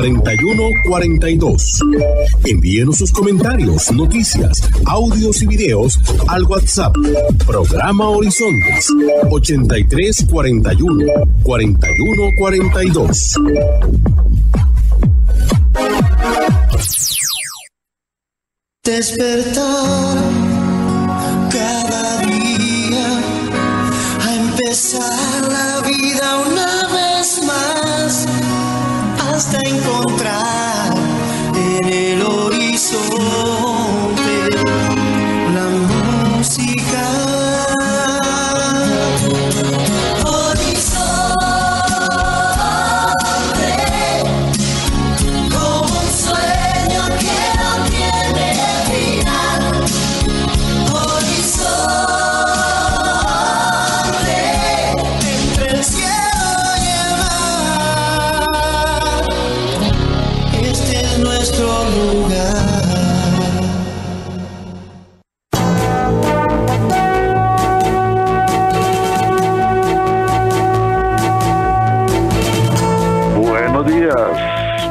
4142. Envíenos sus comentarios, noticias, audios y videos al WhatsApp. Programa Horizontes 8341 4142. Despertar cada día a empezar la vida una vez más hasta encontrar en el horizonte la música.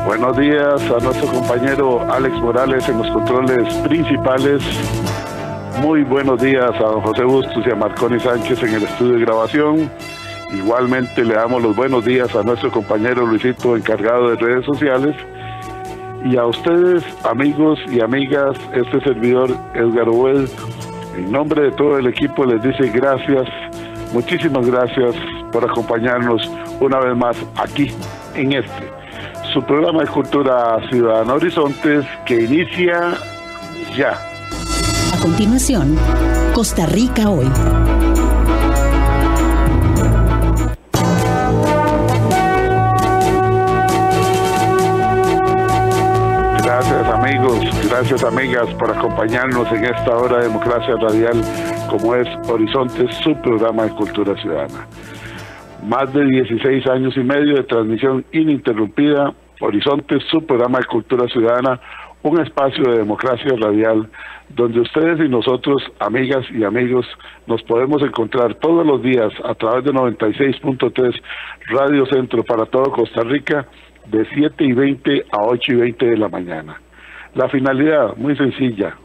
Buenos días a nuestro compañero Alex Morales en los controles principales. Muy buenos días a don José Bustos y a Marconi Sánchez en el estudio de grabación. Igualmente le damos los buenos días a nuestro compañero Luisito, encargado de redes sociales. Y a ustedes, amigos y amigas, este servidor Edgar Obed, en nombre de todo el equipo les dice gracias, muchísimas gracias por acompañarnos una vez más aquí en su programa de Cultura Ciudadana Horizontes, que inicia ya. A continuación, Costa Rica Hoy. Gracias amigos, gracias amigas por acompañarnos en esta hora de democracia radial como es Horizontes, su programa de Cultura Ciudadana. Más de 16 años y medio de transmisión ininterrumpida, Horizontes, su programa de Cultura Ciudadana, un espacio de democracia radial donde ustedes y nosotros, amigas y amigos, nos podemos encontrar todos los días a través de 96.3 Radio Centro para todo Costa Rica, de 7:20 a 8:20 de la mañana. La finalidad, muy sencilla,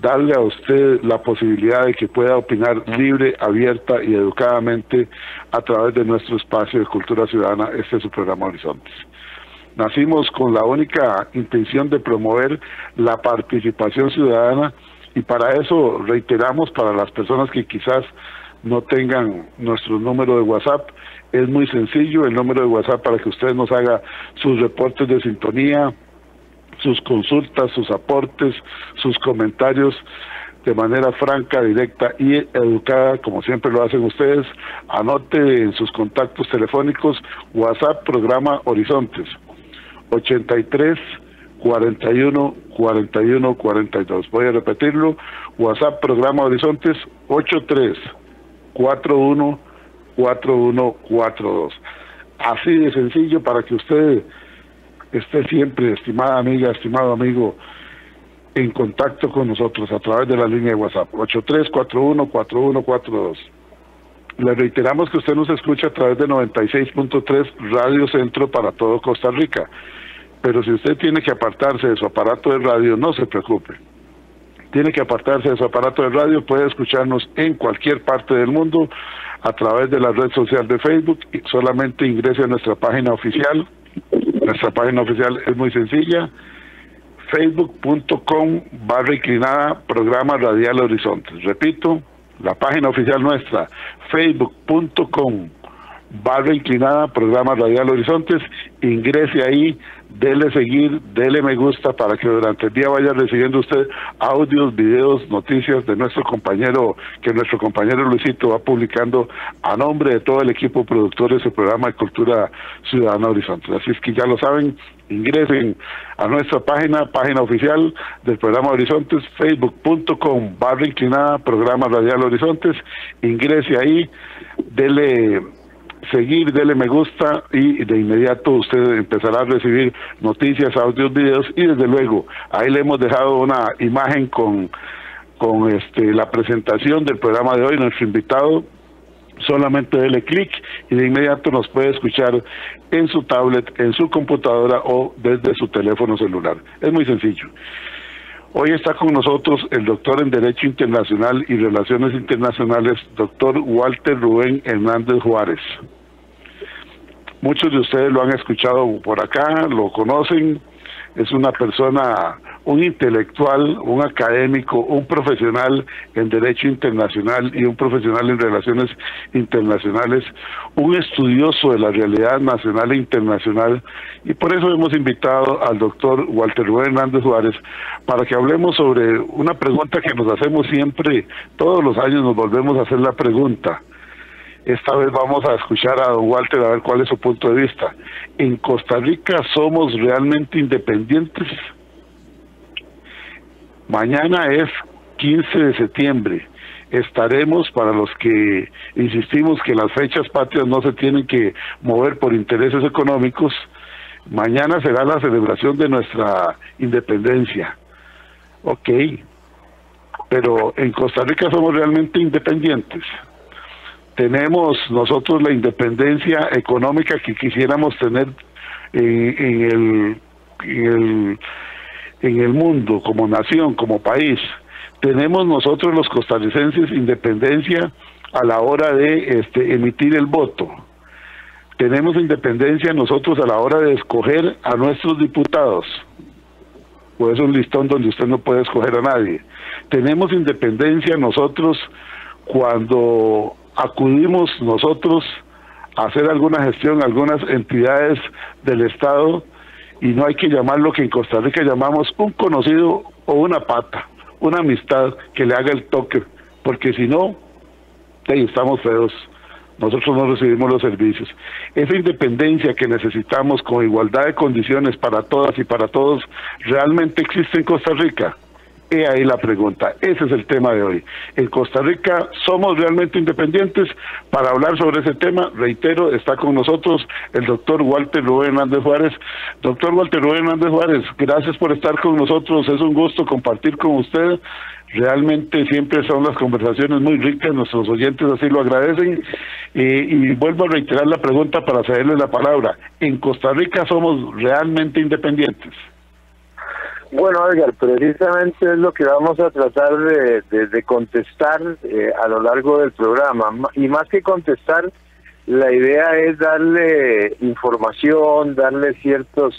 darle a usted la posibilidad de que pueda opinar libre, abierta y educadamente a través de nuestro espacio de Cultura Ciudadana. Este es su programa Horizontes. Nacimos con la única intención de promover la participación ciudadana y para eso reiteramos para las personas que quizás no tengan nuestro número de WhatsApp, es muy sencillo el número de WhatsApp para que usted nos haga sus reportes de sintonía, sus consultas, sus aportes, sus comentarios de manera franca, directa y educada, como siempre lo hacen ustedes. Anote en sus contactos telefónicos WhatsApp programa Horizontes 83 41 41 42. Voy a repetirlo, WhatsApp programa Horizontes 83 41 41 42. Así de sencillo para que usted esté siempre, estimada amiga, estimado amigo, en contacto con nosotros a través de la línea de WhatsApp 83414142. Le reiteramos que usted nos escucha a través de 96.3 Radio Centro para todo Costa Rica, pero si usted tiene que apartarse de su aparato de radio, no se preocupe. Tiene que apartarse de su aparato de radio, puede escucharnos en cualquier parte del mundo a través de la red social de Facebook y solamente ingrese a nuestra página oficial. Nuestra página oficial es muy sencilla, facebook.com/inclinada programa radial Horizontes. Repito, la página oficial nuestra, facebook.com/inclinada programa radial Horizontes. Ingrese ahí, dele seguir, dele me gusta para que durante el día vaya recibiendo usted audios, videos, noticias de nuestro compañero Luisito va publicando a nombre de todo el equipo productor de su programa de Cultura Ciudadana Horizontes. Así es que ya lo saben, ingresen a nuestra página oficial del programa Horizontes, facebook.com/inclinada programa radial Horizontes. Ingrese ahí, dele seguir, dele me gusta y de inmediato usted empezará a recibir noticias, audios, videos y desde luego ahí le hemos dejado una imagen con la presentación del programa de hoy. Nuestro invitado Solamente dele clic y de inmediato nos puede escuchar en su tablet, en su computadora o desde su teléfono celular. Es muy sencillo. Hoy está con nosotros el doctor en Derecho Internacional y Relaciones Internacionales, doctor Walter Rubén Hernández Juárez. Muchos de ustedes lo han escuchado por acá, lo conocen. Es una persona, un intelectual, un académico, un profesional en Derecho Internacional y un profesional en Relaciones Internacionales, un estudioso de la realidad nacional e internacional, y por eso hemos invitado al doctor Walter Rubén Hernández Juárez para que hablemos sobre una pregunta que nos hacemos siempre, todos los años nos volvemos a hacer la pregunta. Esta vez vamos a escuchar a don Walter a ver cuál es su punto de vista. ¿En Costa Rica somos realmente independientes? Mañana es 15 de septiembre. Estaremos, para los que insistimos que las fechas patrias no se tienen que mover por intereses económicos, mañana será la celebración de nuestra independencia. Ok, pero ¿en Costa Rica somos realmente independientes? Tenemos nosotros la independencia económica que quisiéramos tener en el mundo, como nación, como país. Tenemos nosotros los costarricenses independencia a la hora de emitir el voto. Tenemos independencia nosotros a la hora de escoger a nuestros diputados. Pues es un listón donde usted no puede escoger a nadie. Tenemos independencia nosotros cuando acudimos nosotros a hacer alguna gestión, algunas entidades del Estado, y no hay que llamar lo que en Costa Rica llamamos un conocido o una pata, una amistad que le haga el toque, porque si no, estamos feos, nosotros no recibimos los servicios. Esa independencia que necesitamos con igualdad de condiciones para todas y para todos, ¿realmente existe en Costa Rica? He ahí la pregunta, ese es el tema de hoy. En Costa Rica, ¿somos realmente independientes? Para hablar sobre ese tema, reitero, está con nosotros el doctor Walter Rubén Hernández Juárez. Doctor Walter Rubén Hernández Juárez, gracias por estar con nosotros, es un gusto compartir con usted. Realmente siempre son las conversaciones muy ricas, nuestros oyentes así lo agradecen. Y vuelvo a reiterar la pregunta para cederle la palabra. ¿En Costa Rica somos realmente independientes? Bueno, Edgar, precisamente es lo que vamos a tratar de contestar a lo largo del programa. Y más que contestar, la idea es darle información, darle ciertas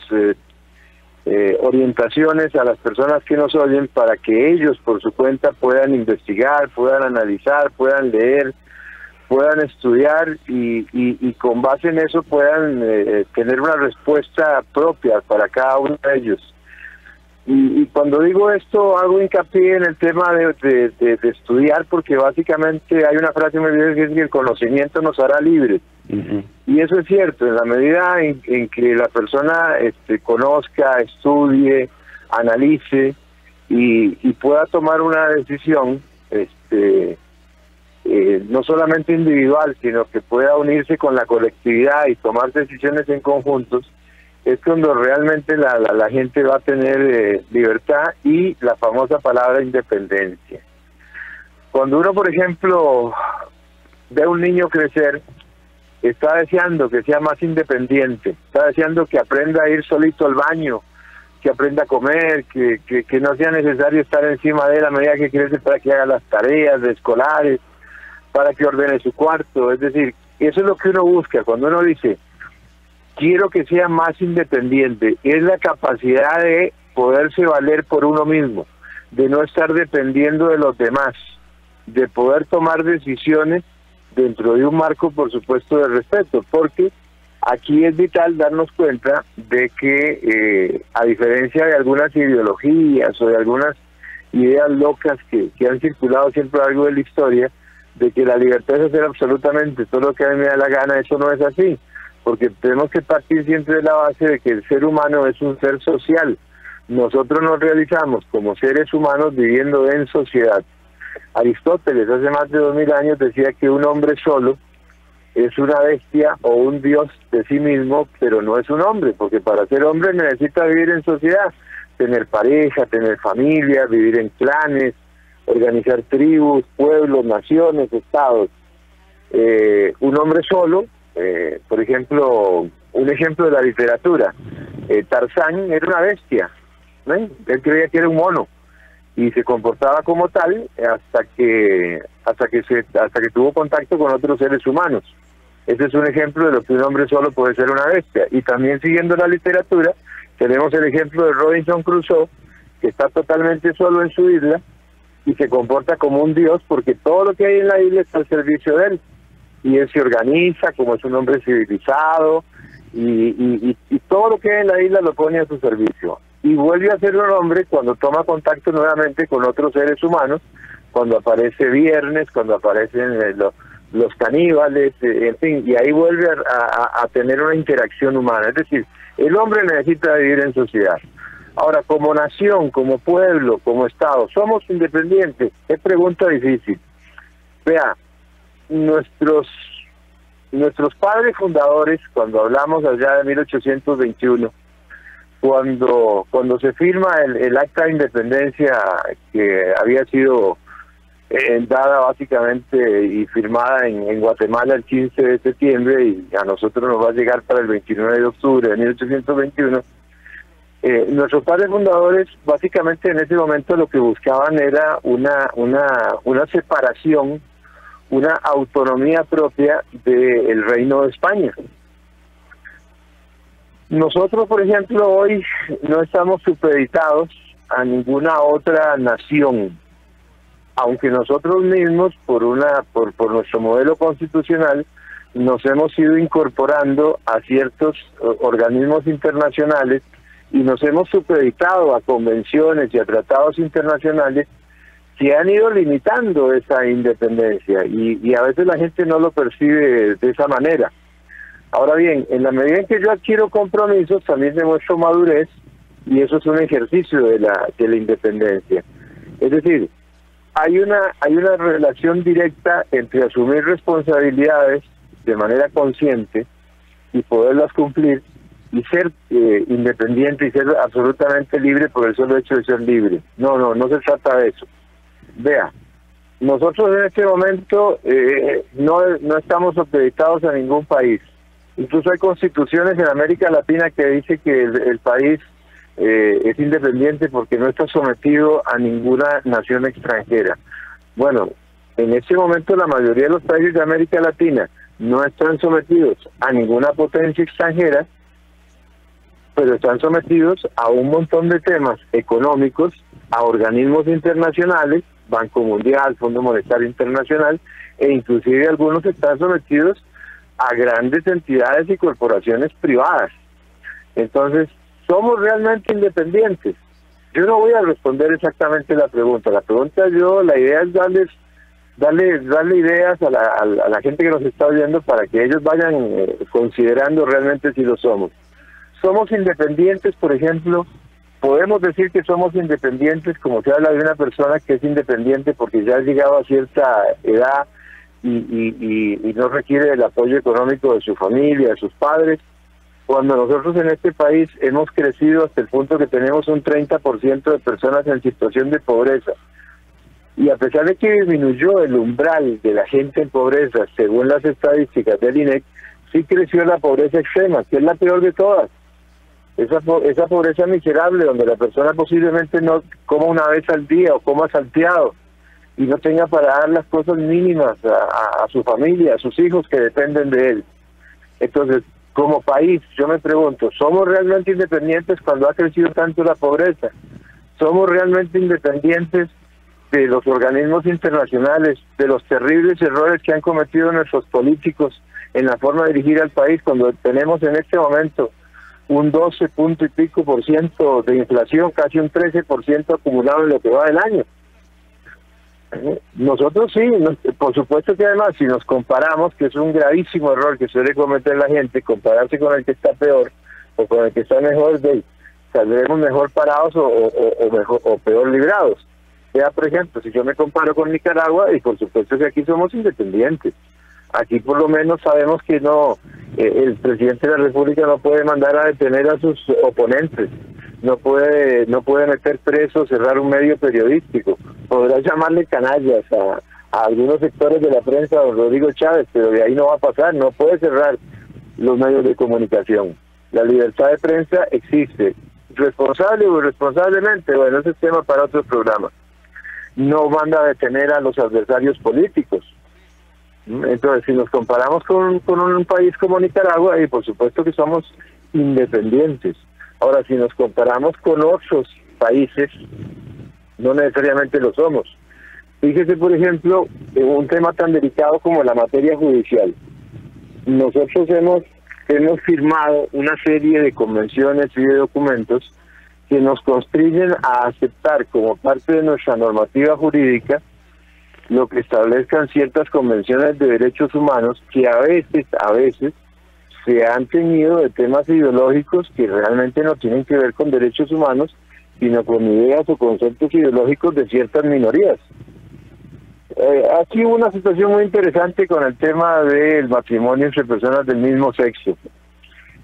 orientaciones a las personas que nos oyen para que ellos por su cuenta puedan investigar, puedan analizar, puedan leer, puedan estudiar y con base en eso puedan tener una respuesta propia para cada uno de ellos. Y cuando digo esto hago hincapié en el tema de estudiar, porque básicamente hay una frase muy bien que es que el conocimiento nos hará libres. Y eso es cierto, en la medida en que la persona conozca, estudie, analice y pueda tomar una decisión no solamente individual, sino que pueda unirse con la colectividad y tomar decisiones en conjuntos, es cuando realmente la gente va a tener libertad y la famosa palabra independencia. Cuando uno, por ejemplo, ve a un niño crecer, está deseando que sea más independiente, está deseando que aprenda a ir solito al baño, que aprenda a comer, que no sea necesario estar encima de él a medida que crece para que haga las tareas escolares, para que ordene su cuarto. Es decir, eso es lo que uno busca cuando uno dice quiero que sea más independiente, es la capacidad de poderse valer por uno mismo, de no estar dependiendo de los demás, de poder tomar decisiones dentro de un marco, por supuesto, de respeto, porque aquí es vital darnos cuenta de que, a diferencia de algunas ideologías o de algunas ideas locas que han circulado siempre a lo largo de la historia, de que la libertad es hacer absolutamente todo lo que a mí me da la gana, eso no es así. Porque tenemos que partir siempre de la base de que el ser humano es un ser social. Nosotros nos realizamos como seres humanos viviendo en sociedad. Aristóteles hace más de 2000 años decía que un hombre solo es una bestia o un dios de sí mismo, pero no es un hombre, porque para ser hombre necesita vivir en sociedad, tener pareja, tener familia, vivir en clanes, organizar tribus, pueblos, naciones, estados. un hombre solo, por ejemplo, un ejemplo de la literatura, Tarzán era una bestia, ¿no? Él creía que era un mono y se comportaba como tal hasta que tuvo contacto con otros seres humanos. Ese es un ejemplo de lo que un hombre solo puede ser una bestia. Y también siguiendo la literatura, tenemos el ejemplo de Robinson Crusoe, que está totalmente solo en su isla y se comporta como un dios porque todo lo que hay en la isla está al servicio de él. Y él se organiza como es un hombre civilizado y todo lo que hay en la isla lo pone a su servicio. Y vuelve a ser un hombre cuando toma contacto nuevamente con otros seres humanos, cuando aparece Viernes, cuando aparecen los caníbales, en fin, y ahí vuelve a tener una interacción humana. Es decir, el hombre necesita vivir en sociedad. Ahora, como nación, como pueblo, como Estado, ¿somos independientes? Es pregunta difícil. Vea, nuestros padres fundadores, cuando hablamos allá de 1821, cuando se firma el Acta de Independencia, que había sido dada básicamente y firmada en Guatemala el 15 de septiembre y a nosotros nos va a llegar para el 29 de octubre de 1821, nuestros padres fundadores básicamente en ese momento lo que buscaban era una separación, una autonomía propia del Reino de España. Nosotros, por ejemplo, hoy no estamos supeditados a ninguna otra nación, aunque nosotros mismos, por nuestro modelo constitucional, nos hemos ido incorporando a ciertos organismos internacionales y nos hemos supeditado a convenciones y a tratados internacionales que han ido limitando esa independencia y a veces la gente no lo percibe de esa manera. Ahora bien, en la medida en que yo adquiero compromisos, también demuestro madurez y eso es un ejercicio de la independencia. Es decir, hay una relación directa entre asumir responsabilidades de manera consciente y poderlas cumplir y ser independiente y ser absolutamente libre por el solo hecho de ser libre. No se trata de eso. Vea, nosotros en este momento no estamos supeditados a ningún país. Incluso hay constituciones en América Latina que dice que el país es independiente porque no está sometido a ninguna nación extranjera. Bueno, en este momento la mayoría de los países de América Latina no están sometidos a ninguna potencia extranjera, pero están sometidos a un montón de temas económicos, a organismos internacionales, Banco Mundial, Fondo Monetario Internacional, e inclusive algunos están sometidos a grandes entidades y corporaciones privadas. Entonces, ¿somos realmente independientes? Yo no voy a responder exactamente la pregunta. La idea es darle ideas a la gente que nos está oyendo para que ellos vayan considerando realmente si lo somos. ¿Somos independientes, por ejemplo? Podemos decir que somos independientes como se habla de una persona que es independiente porque ya ha llegado a cierta edad y no requiere del apoyo económico de su familia, de sus padres, cuando nosotros en este país hemos crecido hasta el punto que tenemos un 30% de personas en situación de pobreza. Y a pesar de que disminuyó el umbral de la gente en pobreza, según las estadísticas del INEC, sí creció la pobreza extrema, que es la peor de todas. Esa pobreza miserable donde la persona posiblemente no coma una vez al día o coma salteado y no tenga para dar las cosas mínimas a su familia, a sus hijos que dependen de él. Entonces, como país, yo me pregunto, ¿somos realmente independientes cuando ha crecido tanto la pobreza? ¿Somos realmente independientes de los organismos internacionales, de los terribles errores que han cometido nuestros políticos en la forma de dirigir al país cuando tenemos en este momento un 12 punto y pico % de inflación, casi un 13% acumulado en lo que va del año? Nosotros sí, por supuesto que además si nos comparamos, que es un gravísimo error que suele cometer la gente, compararse con el que está peor o con el que está mejor, saldremos mejor parados o peor librados. Ya, por ejemplo, si yo me comparo con Nicaragua, y por supuesto que aquí somos independientes, aquí por lo menos sabemos que no, el presidente de la República no puede mandar a detener a sus oponentes, no puede meter preso, cerrar un medio periodístico, podrá llamarle canallas a algunos sectores de la prensa, don Rodrigo Chávez, pero de ahí no va a pasar, no puede cerrar los medios de comunicación. La libertad de prensa existe, responsable o irresponsablemente, bueno, ese es tema para otro programa. No manda a detener a los adversarios políticos. Entonces, si nos comparamos con un país como Nicaragua, y por supuesto que somos independientes. Ahora, si nos comparamos con otros países, no necesariamente lo somos. Fíjese, por ejemplo, en un tema tan delicado como la materia judicial. Nosotros hemos firmado una serie de convenciones y de documentos que nos constriñen a aceptar como parte de nuestra normativa jurídica lo que establezcan ciertas convenciones de derechos humanos que a veces se han teñido de temas ideológicos que realmente no tienen que ver con derechos humanos, sino con ideas o conceptos ideológicos de ciertas minorías. Aquí hubo una situación muy interesante con el tema del matrimonio entre personas del mismo sexo.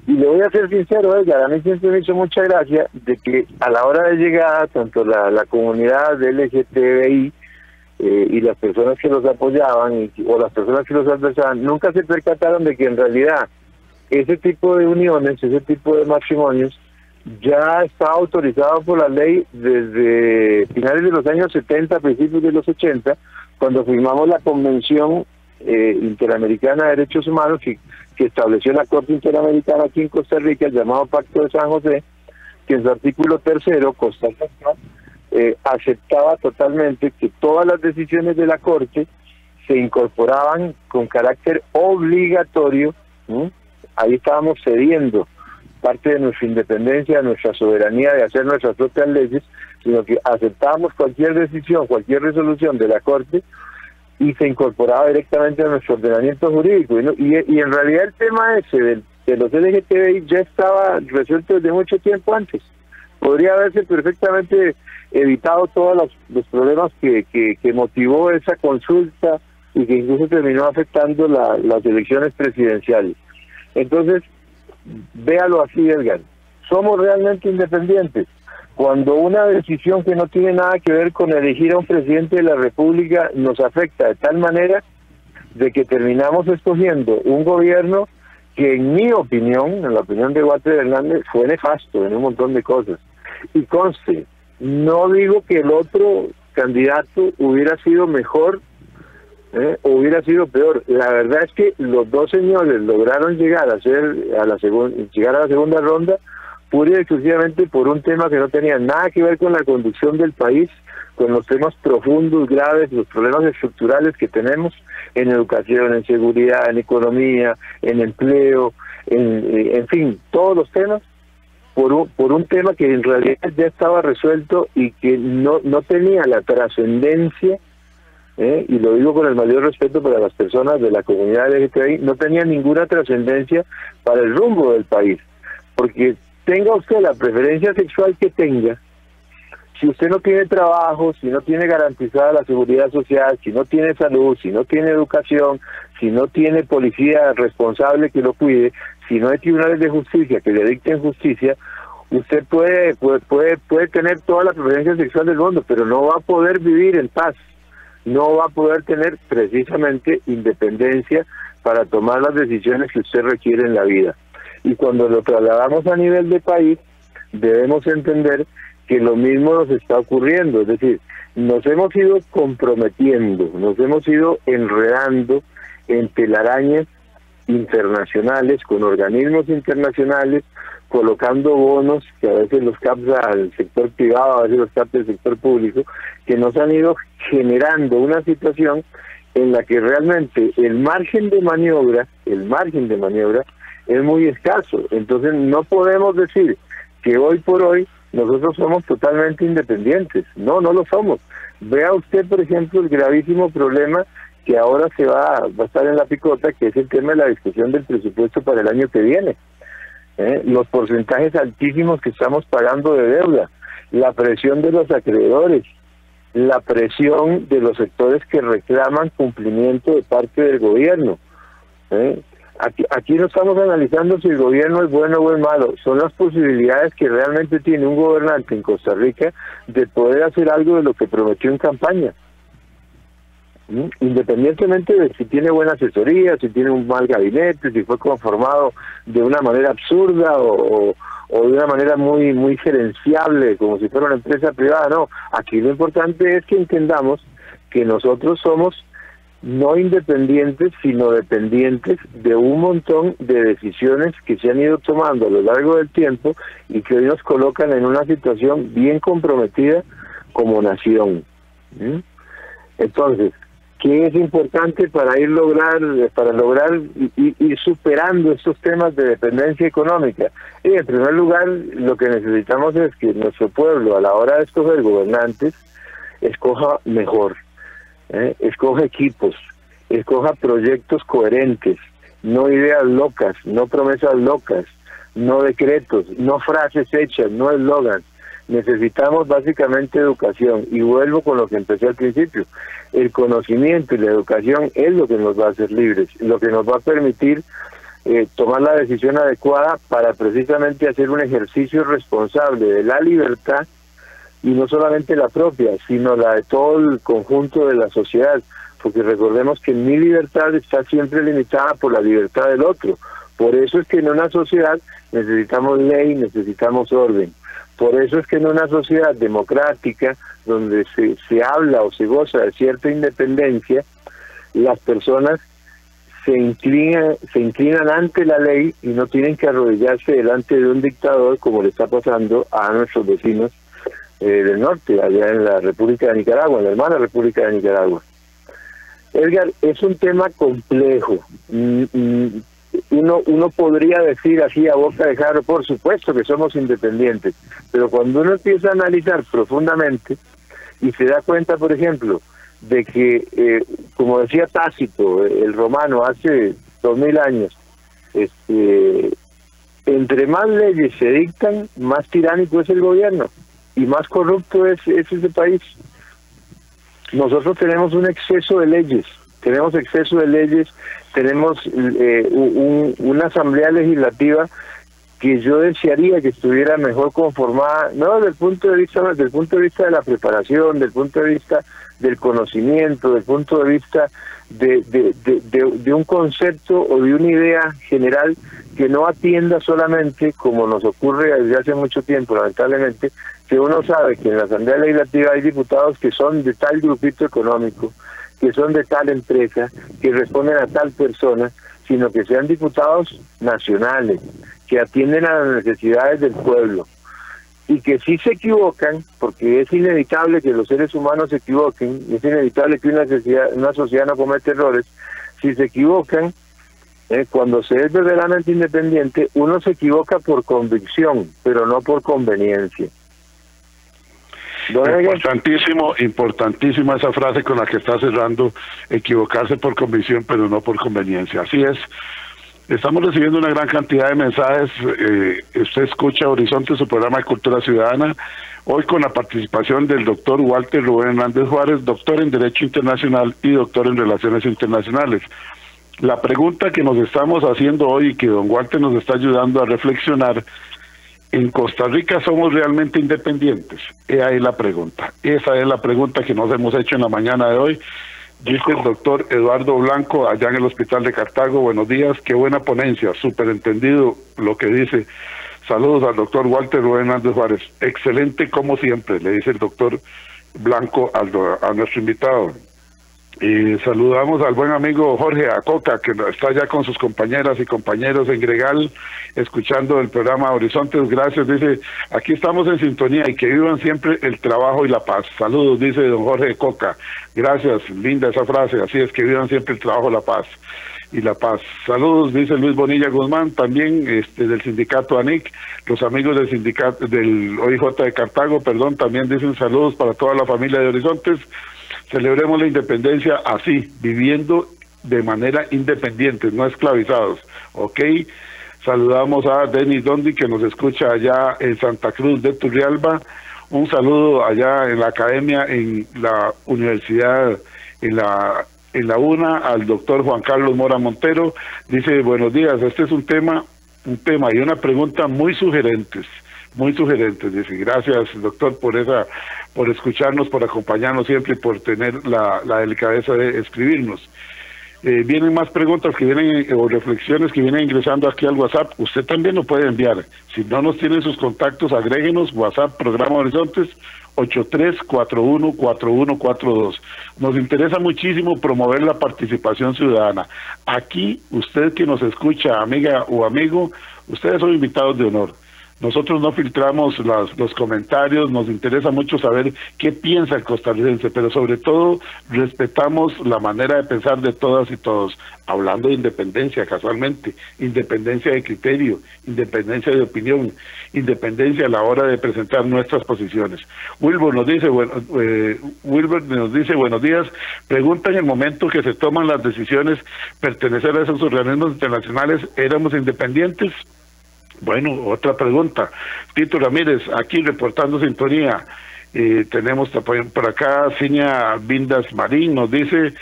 Y le voy a ser sincero, Edgar, a mí siempre me hizo mucha gracia de que a la hora de llegada, tanto la comunidad LGTBI y las personas que los apoyaban o las personas que los adversaban, nunca se percataron de que en realidad ese tipo de uniones, ese tipo de matrimonios, ya está autorizado por la ley desde finales de los años 70, principios de los 80, cuando firmamos la Convención Interamericana de Derechos Humanos que estableció la Corte Interamericana aquí en Costa Rica, el llamado Pacto de San José, que en su artículo 3º, Costa Rica, aceptaba totalmente que todas las decisiones de la Corte se incorporaban con carácter obligatorio. Ahí estábamos cediendo parte de nuestra independencia, nuestra soberanía de hacer nuestras propias leyes, sino que aceptábamos cualquier decisión, cualquier resolución de la Corte y se incorporaba directamente a nuestro ordenamiento jurídico. Y en realidad el tema ese de los LGTBI ya estaba resuelto desde mucho tiempo antes. Podría haberse perfectamente evitado todos los problemas que motivó esa consulta y que incluso terminó afectando las elecciones presidenciales. Entonces, véalo así, Edgar, somos realmente independientes. Cuando una decisión que no tiene nada que ver con elegir a un presidente de la República nos afecta de tal manera de que terminamos escogiendo un gobierno que en mi opinión, en la opinión de Walter Hernández, fue nefasto en un montón de cosas. Y conste, no digo que el otro candidato hubiera sido mejor o hubiera sido peor. La verdad es que los dos señores lograron llegar a la segunda ronda pura y exclusivamente por un tema que no tenía nada que ver con la conducción del país, con los temas profundos, graves, los problemas estructurales que tenemos en educación, en seguridad, en economía, en empleo, en fin, todos los temas, por un tema que en realidad ya estaba resuelto y que no tenía la trascendencia, y lo digo con el mayor respeto para las personas de la comunidad LGTBI, no tenía ninguna trascendencia para el rumbo del país, porque tenga usted la preferencia sexual que tenga, si usted no tiene trabajo, si no tiene garantizada la seguridad social, si no tiene salud, si no tiene educación, si no tiene policía responsable que lo cuide, si no hay tribunales de justicia que le dicten justicia, usted puede tener toda la preferencia sexual del mundo, pero no va a poder vivir en paz, no va a poder tener precisamente independencia para tomar las decisiones que usted requiere en la vida. Y cuando lo trasladamos a nivel de país, debemos entender que lo mismo nos está ocurriendo, es decir, nos hemos ido comprometiendo, nos hemos ido enredando en telarañas internacionales, con organismos internacionales, colocando bonos que a veces los capta el sector privado, a veces los capta el sector público, que nos han ido generando una situación en la que realmente el margen de maniobra es muy escaso. Entonces no podemos decir que hoy por hoy nosotros somos totalmente independientes. No lo somos. Vea usted, por ejemplo, el gravísimo problema que ahora va a estar en la picota, que es el tema de la discusión del presupuesto para el año que viene. Los porcentajes altísimos que estamos pagando de deuda, la presión de los acreedores, la presión de los sectores que reclaman cumplimiento de parte del gobierno. Aquí no estamos analizando si el gobierno es bueno o es malo, son las posibilidades que realmente tiene un gobernante en Costa Rica de poder hacer algo de lo que prometió en campaña. Independientemente de si tiene buena asesoría, si tiene un mal gabinete, si fue conformado de una manera absurda o de una manera muy gerenciable, como si fuera una empresa privada. No, aquí lo importante es que entendamos que nosotros somos no independientes, sino dependientes de un montón de decisiones que se han ido tomando a lo largo del tiempo y que hoy nos colocan en una situación bien comprometida como nación. Entonces, ¿qué es importante para lograr ir superando estos temas de dependencia económica? Y en primer lugar, lo que necesitamos es que nuestro pueblo, a la hora de escoger gobernantes, escoja mejor, escoja equipos, escoja proyectos coherentes, no ideas locas, no promesas locas, no decretos, no frases hechas, no eslogans. Necesitamos básicamente educación, y vuelvo con lo que empecé al principio. El conocimiento y la educación es lo que nos va a hacer libres, lo que nos va a permitir tomar la decisión adecuada para precisamente hacer un ejercicio responsable de la libertad, y no solamente la propia, sino la de todo el conjunto de la sociedad, porque recordemos que mi libertad está siempre limitada por la libertad del otro. Por eso es que en una sociedad necesitamos ley, necesitamos orden. Por eso es que en una sociedad democrática, donde se habla o se goza de cierta independencia, las personas se inclinan ante la ley y no tienen que arrodillarse delante de un dictador, como le está pasando a nuestros vecinos del norte, allá en la República de Nicaragua, en la hermana República de Nicaragua. Edgar, es un tema complejo. Uno podría decir así a boca de jarro, por supuesto que somos independientes, pero cuando uno empieza a analizar profundamente y se da cuenta, por ejemplo, de que, como decía Tácito, el romano, hace 2000 años, entre más leyes se dictan, más tiránico es el gobierno y más corrupto es ese país. Nosotros tenemos un exceso de leyes, tenemos una asamblea legislativa que yo desearía que estuviera mejor conformada, no desde el punto de vista de la preparación, del punto de vista del conocimiento, del punto de vista de un concepto o de una idea general que no atienda solamente, como nos ocurre desde hace mucho tiempo, lamentablemente, que uno sabe que en la Asamblea Legislativa hay diputados que son de tal grupito económico, que son de tal empresa, que responden a tal persona, sino que sean diputados nacionales, que atienden a las necesidades del pueblo, y que sí se equivocan, porque es inevitable que los seres humanos se equivoquen, es inevitable que una sociedad no cometa errores. Si se equivocan, cuando se es verdaderamente independiente, uno se equivoca por convicción, pero no por conveniencia. Importantísima esa frase con la que está cerrando, equivocarse por convicción, pero no por conveniencia. Así es. Estamos recibiendo una gran cantidad de mensajes. Usted escucha Horizonte, su programa de Cultura Ciudadana, hoy con la participación del doctor Walter Rubén Hernández Juárez, doctor en Derecho Internacional y doctor en Relaciones Internacionales. La pregunta que nos estamos haciendo hoy y que don Walter nos está ayudando a reflexionar: ¿en Costa Rica somos realmente independientes? Esa es la pregunta. Esa es la pregunta que nos hemos hecho en la mañana de hoy. Dice el doctor Eduardo Blanco, allá en el Hospital de Cartago: buenos días, qué buena ponencia, súper entendido lo que dice. Saludos al doctor Walter Rubén Hernández Juárez. Excelente como siempre, le dice el doctor Blanco a nuestro invitado. Y saludamos al buen amigo Jorge Acoca, que está allá con sus compañeras y compañeros en Gregal, escuchando el programa Horizontes. Gracias, dice, aquí estamos en sintonía y que vivan siempre el trabajo y la paz. Saludos, dice don Jorge Acoca. Gracias, linda esa frase, así es, que vivan siempre el trabajo, la paz y la paz. Saludos, dice Luis Bonilla Guzmán, también del sindicato ANIC, los amigos del sindicato del OIJ de Cartago, perdón, también dicen saludos para toda la familia de Horizontes. Celebremos la independencia así, viviendo de manera independiente, no esclavizados, ¿ok? Saludamos a Denis Dondi, que nos escucha allá en Santa Cruz de Turrialba. Un saludo allá en la academia, en la universidad, en la UNA, al doctor Juan Carlos Mora Montero. Dice, buenos días, este es un tema y una pregunta muy sugerentes. muy sugerentes. Dice, gracias, doctor, por escucharnos, por acompañarnos siempre y por tener la delicadeza de escribirnos. Vienen más preguntas que vienen o reflexiones que vienen ingresando aquí al WhatsApp. Usted también lo puede enviar. Si no nos tienen sus contactos, agréguenos, WhatsApp, Programa Horizontes, 83414142. Nos interesa muchísimo promover la participación ciudadana. Aquí, usted que nos escucha, amiga o amigo, ustedes son invitados de honor. Nosotros no filtramos los comentarios, nos interesa mucho saber qué piensa el costarricense, pero sobre todo respetamos la manera de pensar de todas y todos, hablando de independencia casualmente, independencia de criterio, independencia de opinión, independencia a la hora de presentar nuestras posiciones. Wilbur nos dice, buenos días, pregunta en el momento que se toman las decisiones pertenecer a esos organismos internacionales, ¿éramos independientes? Bueno, otra pregunta. Tito Ramírez, aquí reportando sintonía. Tenemos por acá Ciña Vindas Marín, nos dice,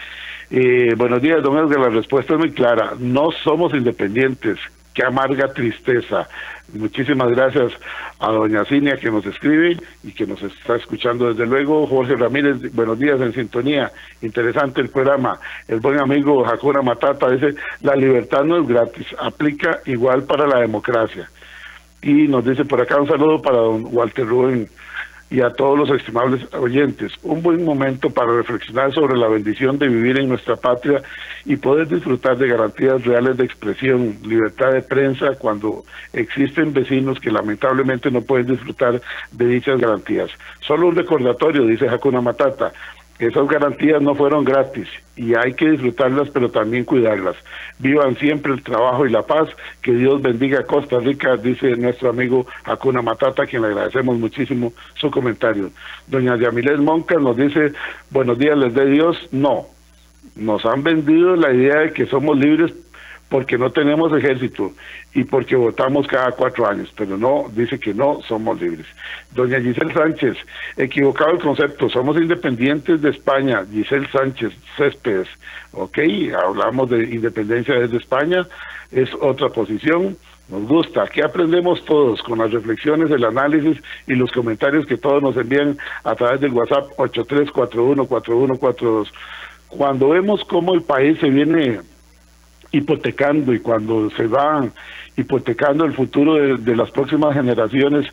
buenos días, don Edgar, la respuesta es muy clara, no somos independientes, qué amarga tristeza. Muchísimas gracias a doña Ciña que nos escribe y que nos está escuchando desde luego. Jorge Ramírez, buenos días en sintonía, interesante el programa. El buen amigo Hakuna Matata dice, la libertad no es gratis, aplica igual para la democracia. Y nos dice por acá un saludo para don Walter Rubén y a todos los estimables oyentes. Un buen momento para reflexionar sobre la bendición de vivir en nuestra patria y poder disfrutar de garantías reales de expresión, libertad de prensa, cuando existen vecinos que lamentablemente no pueden disfrutar de dichas garantías. Solo un recordatorio, dice Hakuna Matata, esas garantías no fueron gratis y hay que disfrutarlas, pero también cuidarlas. Vivan siempre el trabajo y la paz. Que Dios bendiga a Costa Rica, dice nuestro amigo Hakuna Matata, a quien le agradecemos muchísimo su comentario. Doña Yamilet Monca nos dice, buenos días, les dé Dios. No, nos han vendido la idea de que somos libres porque no tenemos ejército y porque votamos cada 4 años, pero no, dice que no somos libres. Doña Giselle Sánchez, equivocado el concepto, somos independientes de España. Giselle Sánchez Céspedes, ok, hablamos de independencia desde España, es otra posición. Nos gusta, aquí aprendemos todos con las reflexiones, el análisis y los comentarios que todos nos envían a través del WhatsApp 83414142. Cuando vemos cómo el país se viene hipotecando y cuando se va hipotecando el futuro de las próximas generaciones,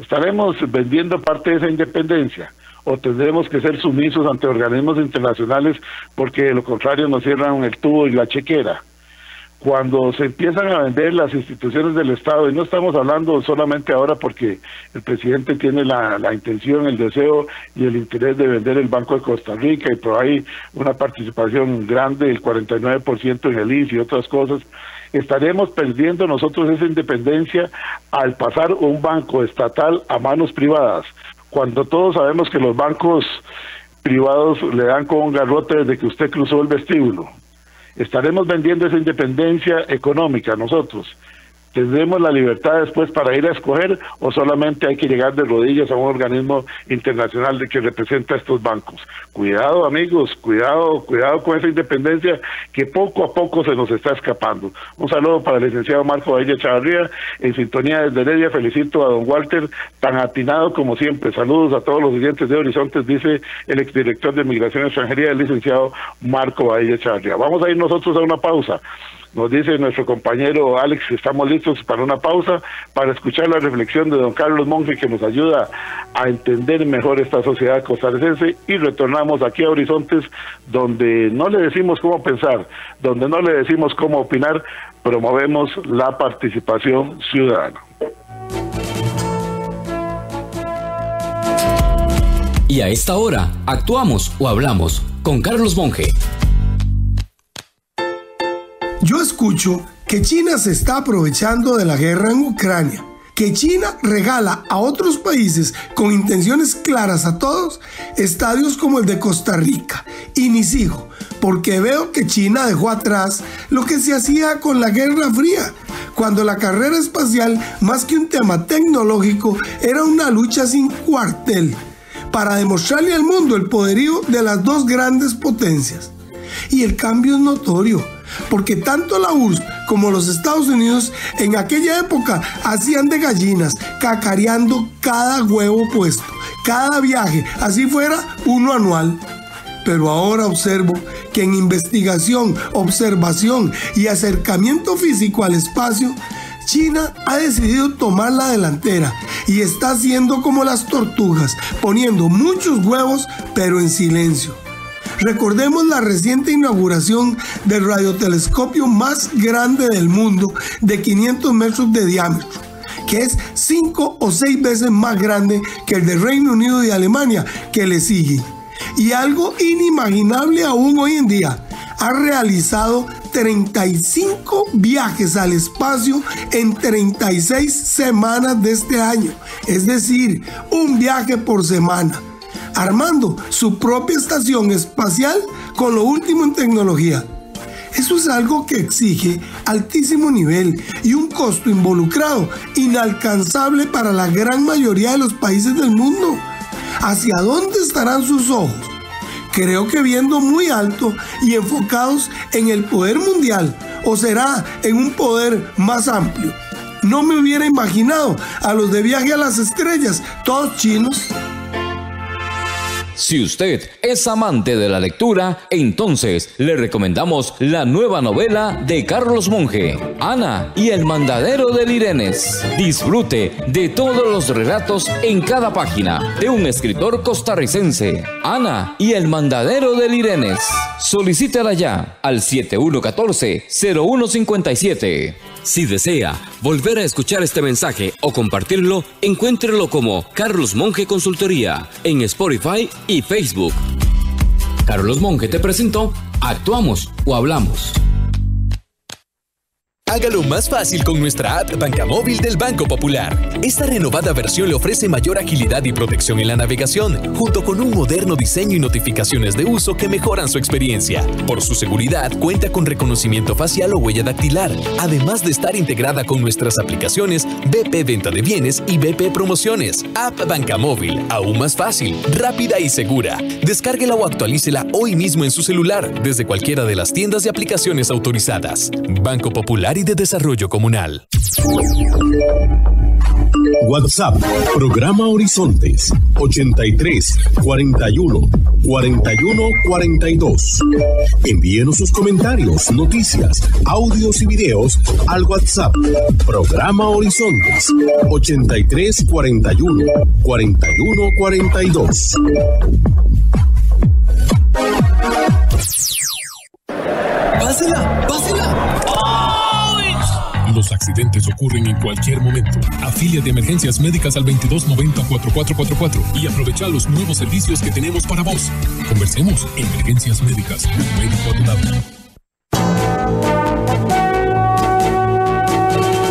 ¿estaremos vendiendo parte de esa independencia o tendremos que ser sumisos ante organismos internacionales porque de lo contrario nos cierran el tubo y la chequera? Cuando se empiezan a vender las instituciones del Estado, y no estamos hablando solamente ahora porque el presidente tiene la intención, el deseo y el interés de vender el Banco de Costa Rica, y por ahí una participación grande, el 49% en el ICE y otras cosas, estaremos perdiendo nosotros esa independencia al pasar un banco estatal a manos privadas, cuando todos sabemos que los bancos privados le dan con un garrote desde que usted cruzó el vestíbulo. ¿Estaremos vendiendo esa independencia económica nosotros? ¿Tendremos la libertad después para ir a escoger o solamente hay que llegar de rodillas a un organismo internacional que representa a estos bancos? Cuidado, amigos, cuidado con esa independencia que poco a poco se nos está escapando. Un saludo para el licenciado Marco Bailla Chavarría, en sintonía desde Heredia. Felicito a don Walter, tan atinado como siempre. Saludos a todos los oyentes de Horizontes, dice el exdirector de Migración y Extranjería, el licenciado Marco Bailla Chavarría. Vamos a ir nosotros a una pausa. Nos dice nuestro compañero Alex que estamos listos para una pausa, para escuchar la reflexión de don Carlos Monge, que nos ayuda a entender mejor esta sociedad costarricense, y retornamos aquí a Horizontes, donde no le decimos cómo pensar, donde no le decimos cómo opinar, promovemos la participación ciudadana. Y a esta hora, actuamos o hablamos con Carlos Monge. Yo escucho que China se está aprovechando de la guerra en Ucrania, que China regala a otros países con intenciones claras a todos estadios como el de Costa Rica, y ni sigo, porque veo que China dejó atrás lo que se hacía con la Guerra Fría, cuando la carrera espacial, más que un tema tecnológico, era una lucha sin cuartel, para demostrarle al mundo el poderío de las dos grandes potencias. Y el cambio es notorio, porque tanto la URSS como los Estados Unidos, en aquella época hacían de gallinas, cacareando cada huevo puesto, cada viaje, así fuera uno anual. Pero ahora observo que en investigación, observación y acercamiento físico al espacio, China ha decidido tomar la delantera y está haciendo como las tortugas, poniendo muchos huevos, pero en silencio. Recordemos la reciente inauguración del radiotelescopio más grande del mundo, de 500 metros de diámetro, que es 5 o 6 veces más grande que el de Reino Unido y Alemania, que le sigue. Y algo inimaginable aún hoy en día, ha realizado 35 viajes al espacio en 36 semanas de este año, es decir, un viaje por semana, armando su propia estación espacial con lo último en tecnología. Eso es algo que exige altísimo nivel y un costo involucrado inalcanzable para la gran mayoría de los países del mundo. ¿Hacia dónde estarán sus ojos? Creo que viendo muy alto y enfocados en el poder mundial, o será en un poder más amplio. No me hubiera imaginado a los de Viaje a las Estrellas, todos chinos. Si usted es amante de la lectura, entonces le recomendamos la nueva novela de Carlos Monge, Ana y el mandadero de Lirenes. Disfrute de todos los relatos en cada página de un escritor costarricense. Ana y el mandadero de Lirenes. Solicítala ya al 7114-0157. Si desea volver a escuchar este mensaje o compartirlo, encuéntrelo como Carlos Monge Consultoría en Spotify y Facebook. Carlos Monge te presentó Actuamos o Hablamos. Hágalo más fácil con nuestra app Bancamóvil del Banco Popular. Esta renovada versión le ofrece mayor agilidad y protección en la navegación, junto con un moderno diseño y notificaciones de uso que mejoran su experiencia. Por su seguridad, cuenta con reconocimiento facial o huella dactilar, además de estar integrada con nuestras aplicaciones BP Venta de Bienes y BP Promociones. App Bancamóvil, aún más fácil, rápida y segura. Descárguela o actualícela hoy mismo en su celular, desde cualquiera de las tiendas de aplicaciones autorizadas. Banco Popular y de Desarrollo Comunal. WhatsApp, programa Horizontes, 83 41 41 42. Envíenos sus comentarios, noticias, audios y videos al WhatsApp, programa Horizontes, 83 41 41 42. ¡Pásela! ¡Pásela! Los accidentes ocurren en cualquier momento. Afíliate a Emergencias Médicas al 2290-4444 y aprovecha los nuevos servicios que tenemos para vos. Conversemos. Emergencias Médicas, un médico a tu lado.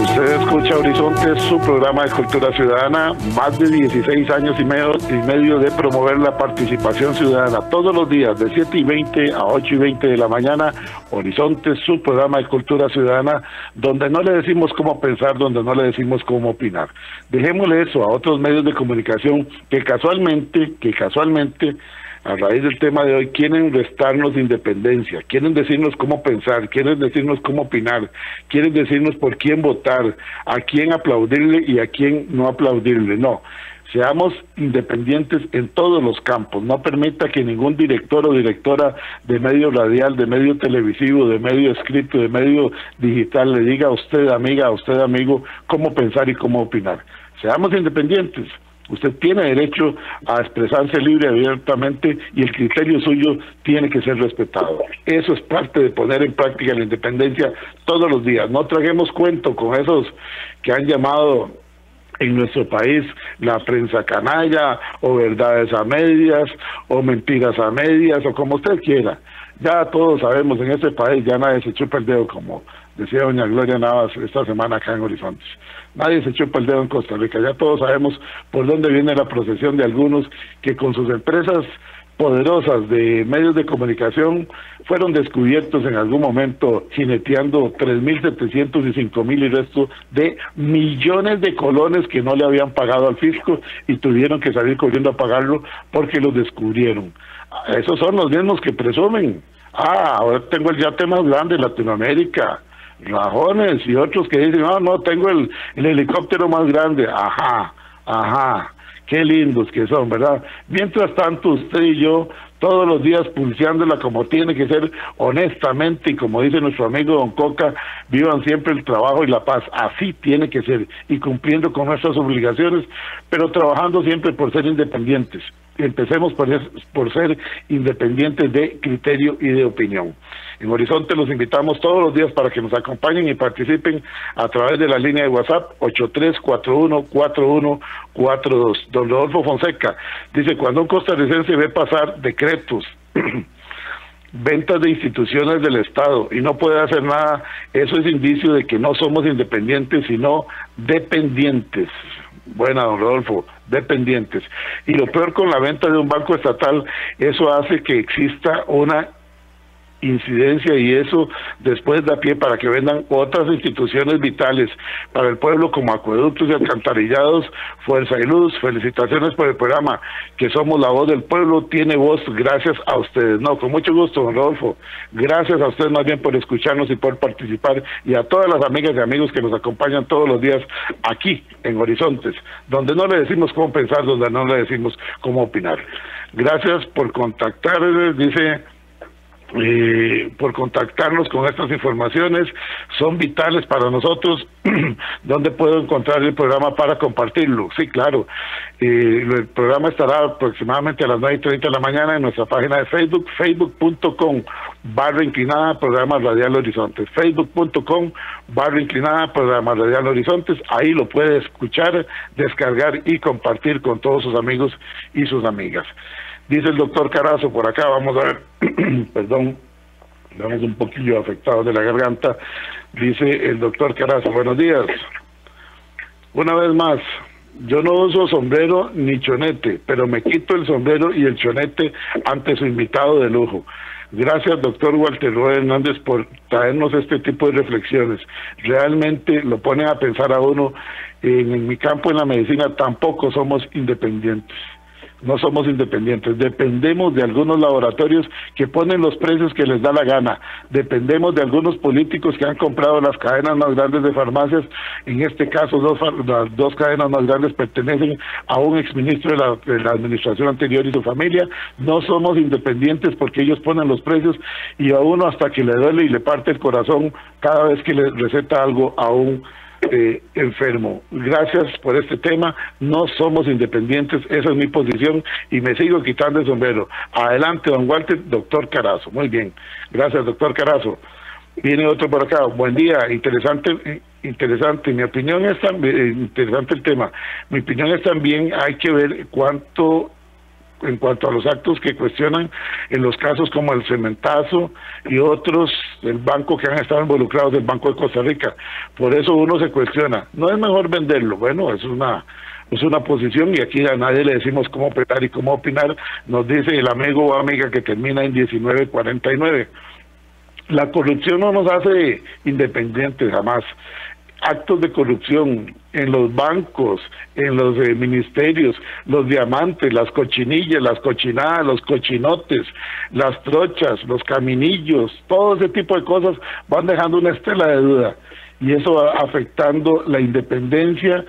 Usted escucha Horizontes, su programa de cultura ciudadana, más de 16 años y medio de promover la participación ciudadana todos los días de 7:20 a 8:20 de la mañana. Horizontes, su programa de cultura ciudadana, donde no le decimos cómo pensar, donde no le decimos cómo opinar. Dejémosle eso a otros medios de comunicación que casualmente, a raíz del tema de hoy, quieren restarnos independencia, quieren decirnos cómo pensar, quieren decirnos cómo opinar, quieren decirnos por quién votar, a quién aplaudirle y a quién no aplaudirle. No, seamos independientes en todos los campos. No permita que ningún director o directora de medio radial, de medio televisivo, de medio escrito, de medio digital le diga a usted, amiga, a usted, amigo, cómo pensar y cómo opinar. Seamos independientes. Usted tiene derecho a expresarse libre y abiertamente y el criterio suyo tiene que ser respetado. Eso es parte de poner en práctica la independencia todos los días. No traguemos cuento con esos que han llamado en nuestro país la prensa canalla, o verdades a medias, o mentiras a medias, o como usted quiera. Ya todos sabemos, en este país ya nadie se chupa el dedo, como decía doña Gloria Navas esta semana acá en Horizontes. Nadie se chupa el dedo en Costa Rica. Ya todos sabemos por dónde viene la procesión de algunos que con sus empresas poderosas de medios de comunicación fueron descubiertos en algún momento jineteando 3.700 y 5.000 y resto de millones de colones que no le habían pagado al fisco y tuvieron que salir corriendo a pagarlo porque los descubrieron. Esos son los mismos que presumen. Ahora tengo el yate más grande de Latinoamérica. rajones, y otros que dicen, no, tengo el helicóptero más grande. Ajá, qué lindos que son, ¿verdad? Mientras tanto, usted y yo, todos los días pulseándola como tiene que ser, honestamente, y como dice nuestro amigo Don Coca, vivan siempre el trabajo y la paz, así tiene que ser, y cumpliendo con nuestras obligaciones, pero trabajando siempre por ser independientes. Empecemos por ser independientes de criterio y de opinión. En Horizonte los invitamos todos los días para que nos acompañen y participen a través de la línea de WhatsApp 83414142. Don Rodolfo Fonseca dice, cuando un costarricense ve pasar decretos, ventas de instituciones del Estado y no puede hacer nada, eso es indicio de que no somos independientes, sino dependientes. Buena, don Rodolfo, dependientes. Y lo peor con la venta de un banco estatal, eso hace que exista una incidencia y eso después da pie para que vendan otras instituciones vitales para el pueblo como acueductos y alcantarillados, Fuerza y Luz. Felicitaciones por el programa, que somos la voz del pueblo, tiene voz gracias a ustedes. No, con mucho gusto, don Rodolfo, gracias a ustedes más bien por escucharnos y por participar, y a todas las amigas y amigos que nos acompañan todos los días aquí en Horizontes, donde no le decimos cómo pensar, donde no le decimos cómo opinar. Gracias por contactar, dice, por contactarnos con estas informaciones, son vitales para nosotros. ¿Dónde puedo encontrar el programa para compartirlo? Sí, claro, el programa estará aproximadamente a las 9:30 de la mañana en nuestra página de Facebook, facebook.com/inclinada programa Radial Horizontes, facebook.com/inclinada programa Radial Horizontes. Ahí lo puede escuchar, descargar y compartir con todos sus amigos y sus amigas. Dice el doctor Carazo por acá, vamos a ver, perdón, estamos un poquillo afectados de la garganta. Dice el doctor Carazo, buenos días. Una vez más, yo no uso sombrero ni chonete, pero me quito el sombrero y el chonete ante su invitado de lujo. Gracias, doctor Walter Roe Hernández, por traernos este tipo de reflexiones. Realmente lo ponen a pensar a uno. En mi campo, en la medicina, tampoco somos independientes. No somos independientes, dependemos de algunos laboratorios que ponen los precios que les da la gana, dependemos de algunos políticos que han comprado las cadenas más grandes de farmacias. En este caso, las dos cadenas más grandes pertenecen a un exministro de la administración anterior y su familia. No somos independientes porque ellos ponen los precios, y a uno hasta que le duele y le parte el corazón cada vez que le receta algo a un enfermo. Gracias por este tema, no somos independientes, esa es mi posición y me sigo quitando el sombrero. Adelante, don Walter. Doctor Carazo, muy bien, gracias, doctor Carazo. Viene otro por acá, buen día, interesante, mi opinión es también, interesante el tema, mi opinión es también, hay que ver cuánto, en cuanto a los actos que cuestionan en los casos como el Cementazo y otros, el banco que han estado involucrados, el Banco de Costa Rica. Por eso uno se cuestiona, ¿no es mejor venderlo? Bueno, es una posición, y aquí a nadie le decimos cómo operar y cómo opinar. Nos dice el amigo o amiga que termina en 1949. La corrupción no nos hace independientes jamás. Actos de corrupción en los bancos, en los ministerios, los diamantes, las cochinillas, las cochinadas, los cochinotes, las trochas, los caminillos, todo ese tipo de cosas van dejando una estela de duda, y eso va afectando la independencia,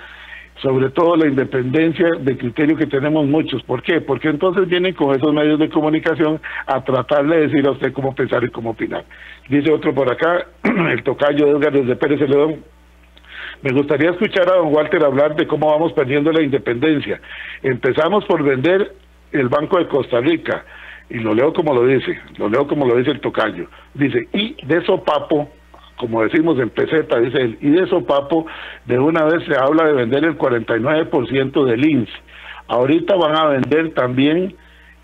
sobre todo la independencia de criterio que tenemos muchos. ¿Por qué? Porque entonces vienen con esos medios de comunicación a tratar de decir a usted cómo pensar y cómo opinar. Dice otro por acá, el tocayo Edgar desde Pérez Celedón. Me gustaría escuchar a don Walter hablar de cómo vamos perdiendo la independencia. Empezamos por vender el Banco de Costa Rica, y lo leo como lo dice el tocayo. Dice, y de sopapo, como decimos en peseta, dice él, y de sopapo, de una vez se habla de vender el 49% del INS. Ahorita van a vender también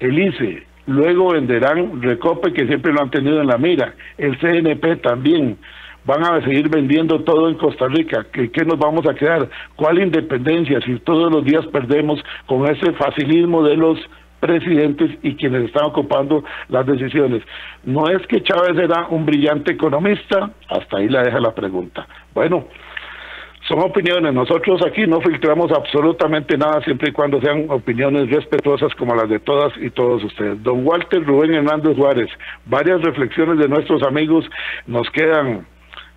el ICE, luego venderán Recope, que siempre lo han tenido en la mira, el CNP también. Van a seguir vendiendo todo en Costa Rica. ¿Qué nos vamos a quedar? ¿Cuál independencia si todos los días perdemos con ese facilismo de los presidentes y quienes están ocupando las decisiones? No es que Chávez era un brillante economista, hasta ahí la deja la pregunta. Bueno, son opiniones, nosotros aquí no filtramos absolutamente nada, siempre y cuando sean opiniones respetuosas como las de todas y todos ustedes. Don Walter Rubén Hernández Juárez, varias reflexiones de nuestros amigos nos quedan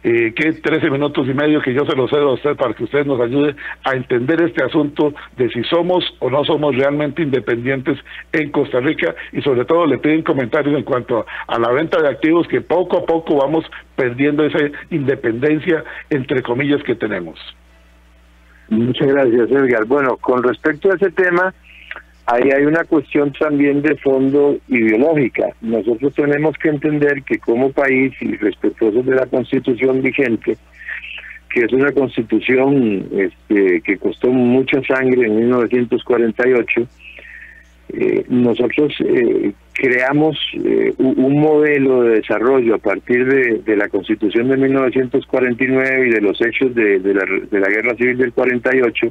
que 13 minutos y medio que yo se los cedo a usted para que usted nos ayude a entender este asunto de si somos o no somos realmente independientes en Costa Rica, y sobre todo le piden comentarios en cuanto a la venta de activos, que poco a poco vamos perdiendo esa independencia entre comillas que tenemos. Muchas gracias, Edgar. Bueno, con respecto a ese tema, ahí hay una cuestión también de fondo ideológica. Nosotros tenemos que entender que como país, y respetuosos de la Constitución vigente, que es una Constitución que costó mucha sangre en 1948, nosotros creamos un modelo de desarrollo a partir de la Constitución de 1949 y de los hechos de la Guerra Civil del 48,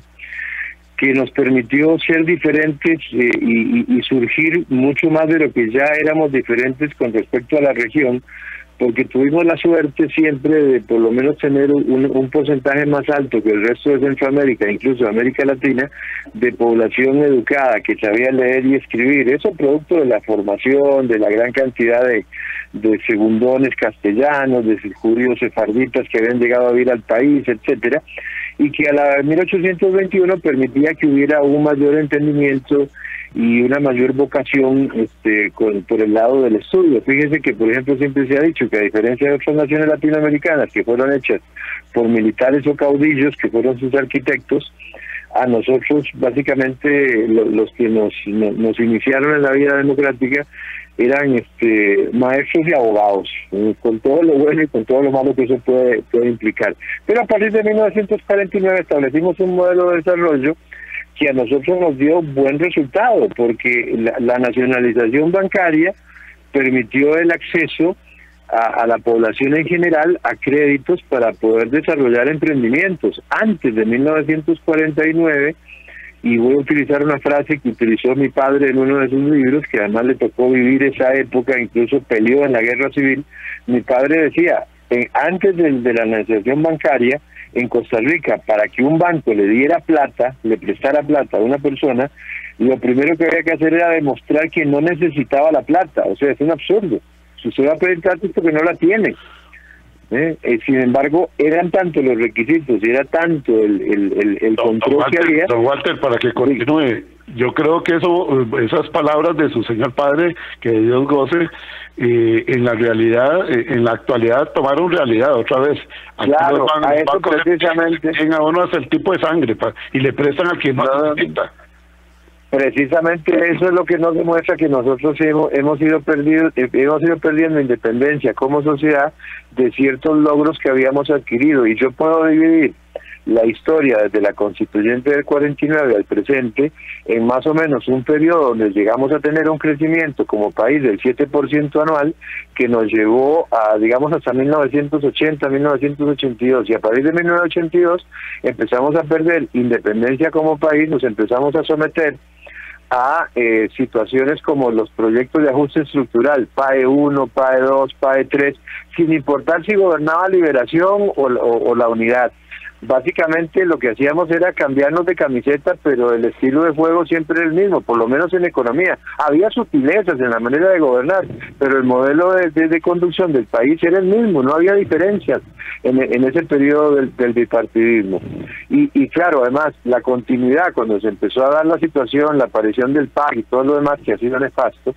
que nos permitió ser diferentes y surgir mucho más de lo que ya éramos diferentes con respecto a la región, porque tuvimos la suerte siempre de por lo menos tener un porcentaje más alto que el resto de Centroamérica, incluso de América Latina, de población educada, que sabía leer y escribir. Eso producto de la formación, de la gran cantidad de segundones castellanos, de judíos sefarditas que habían llegado a vivir al país, etcétera, y que a la 1821 permitía que hubiera un mayor entendimiento y una mayor vocación por el lado del estudio. Fíjense que, por ejemplo, siempre se ha dicho que a diferencia de otras naciones latinoamericanas que fueron hechas por militares o caudillos que fueron sus arquitectos, a nosotros básicamente los que nos iniciaron en la vida democrática eran maestros y abogados, con todo lo bueno y con todo lo malo que eso puede implicar. Pero a partir de 1949 establecimos un modelo de desarrollo que a nosotros nos dio buen resultado, porque la nacionalización bancaria permitió el acceso a la población en general a créditos para poder desarrollar emprendimientos. Antes de 1949, y voy a utilizar una frase que utilizó mi padre en uno de sus libros, que además le tocó vivir esa época, incluso peleó en la Guerra Civil. Mi padre decía, antes de la nacionalización bancaria, en Costa Rica, para que un banco le diera plata, le prestara plata a una persona, lo primero que había que hacer era demostrar que no necesitaba la plata. O sea, es un absurdo. Si usted va a pedir plata es porque no la tiene. Sin embargo, eran tanto los requisitos y era tanto el control que había. Don Walter, para que continúe, yo creo que esas palabras de su señor padre, que Dios goce, en la realidad, en la actualidad tomaron realidad otra vez. Aquí claro, los a eso precisamente. A uno hasta el tipo de sangre y le prestan al que más necesita. Precisamente eso es lo que nos demuestra que nosotros hemos ido perdiendo independencia como sociedad de ciertos logros que habíamos adquirido. Y yo puedo dividir la historia desde la constituyente del 49 al presente en más o menos un periodo donde llegamos a tener un crecimiento como país del 7% anual, que nos llevó a, digamos, hasta 1980, 1982, y a partir de 1982 empezamos a perder independencia como país, nos empezamos a someter a situaciones como los proyectos de ajuste estructural, PAE 1, PAE 2, PAE 3, sin importar si gobernaba Liberación o la Unidad. Básicamente lo que hacíamos era cambiarnos de camiseta, pero el estilo de juego siempre era el mismo, por lo menos en economía. Había sutilezas en la manera de gobernar, pero el modelo de conducción del país era el mismo, no había diferencias en ese periodo del bipartidismo. Y claro, además, la continuidad, cuando se empezó a dar la situación, la aparición del PAC y todo lo demás que ha sido nefasto,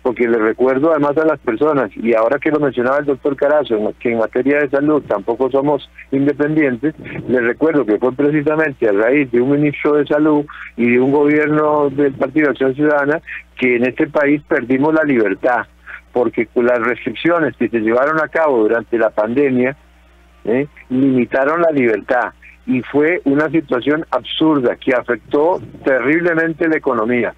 porque le recuerdo además a las personas, y ahora que lo mencionaba el doctor Carazo, que en materia de salud tampoco somos independientes, les recuerdo que fue precisamente a raíz de un ministro de salud y de un gobierno del Partido de Acción Ciudadana que en este país perdimos la libertad, porque con las restricciones que se llevaron a cabo durante la pandemia, limitaron la libertad, y fue una situación absurda que afectó terriblemente la economía.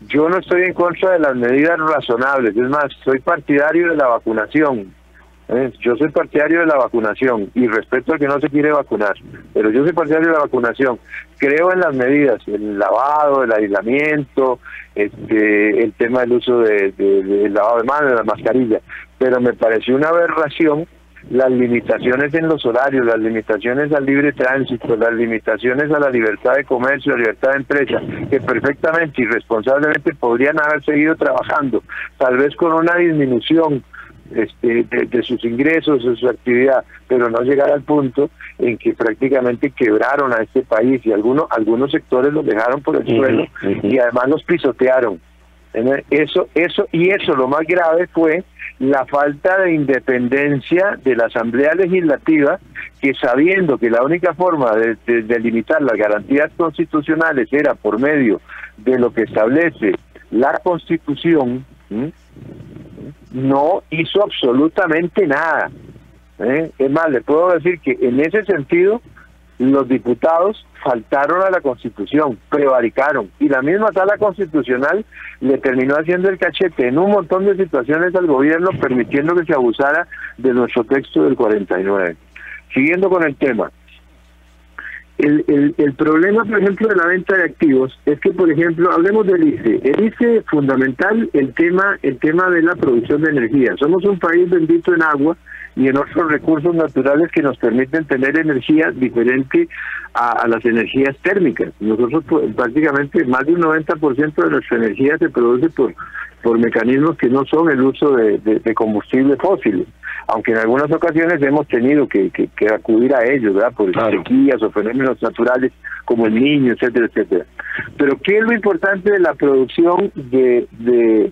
Yo no estoy en contra de las medidas razonables, es más, soy partidario de la vacunación. Yo soy partidario de la vacunación y respeto al que no se quiere vacunar, pero yo soy partidario de la vacunación. Creo en las medidas, el lavado, el aislamiento, el tema del uso del lavado de manos, de la mascarilla, pero me pareció una aberración las limitaciones en los horarios, las limitaciones al libre tránsito, las limitaciones a la libertad de comercio, a la libertad de empresa, que perfectamente y responsablemente podrían haber seguido trabajando, tal vez con una disminución de sus ingresos, de su actividad, pero no llegar al punto en que prácticamente quebraron a este país y algunos sectores los dejaron por el suelo y además los pisotearon. Eso lo más grave fue la falta de independencia de la Asamblea Legislativa, que sabiendo que la única forma de limitar las garantías constitucionales era por medio de lo que establece la Constitución, no hizo absolutamente nada. Es más, le puedo decir que en ese sentido los diputados faltaron a la Constitución, prevaricaron, y la misma Sala Constitucional le terminó haciendo el cachete en un montón de situaciones al gobierno, permitiendo que se abusara de nuestro texto del 49. Siguiendo con el tema, el problema, por ejemplo, de la venta de activos es que, por ejemplo, hablemos del ICE. El ICE, fundamental, el tema de la producción de energía. Somos un país bendito en agua y en otros recursos naturales que nos permiten tener energía diferente a las energías térmicas. Nosotros prácticamente más de un 90% de nuestra energía se produce por mecanismos que no son el uso de combustibles fósiles, aunque en algunas ocasiones hemos tenido que acudir a ellos, ¿verdad? Por sequías o fenómenos naturales como el Niño, etcétera, etcétera. Pero ¿qué es lo importante de la producción de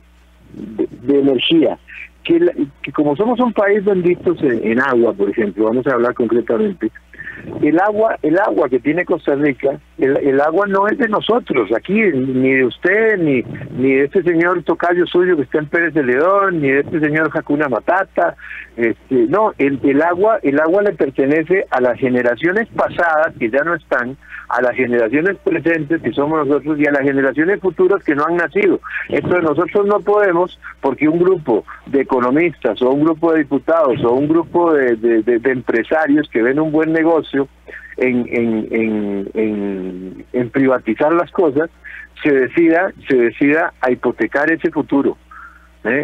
energía? Que como somos un país bendito en agua, por ejemplo, vamos a hablar concretamente, el agua que tiene Costa Rica, el agua no es de nosotros, aquí, ni de usted, ni de este señor tocayo suyo que está en Pérez de León, ni de este señor Hakuna Matata, no, el agua le pertenece a las generaciones pasadas que ya no están, a las generaciones presentes que somos nosotros y a las generaciones futuras que no han nacido. Entonces nosotros no podemos, porque un grupo de economistas o un grupo de diputados o un grupo de empresarios que ven un buen negocio en privatizar las cosas, se decida a hipotecar ese futuro.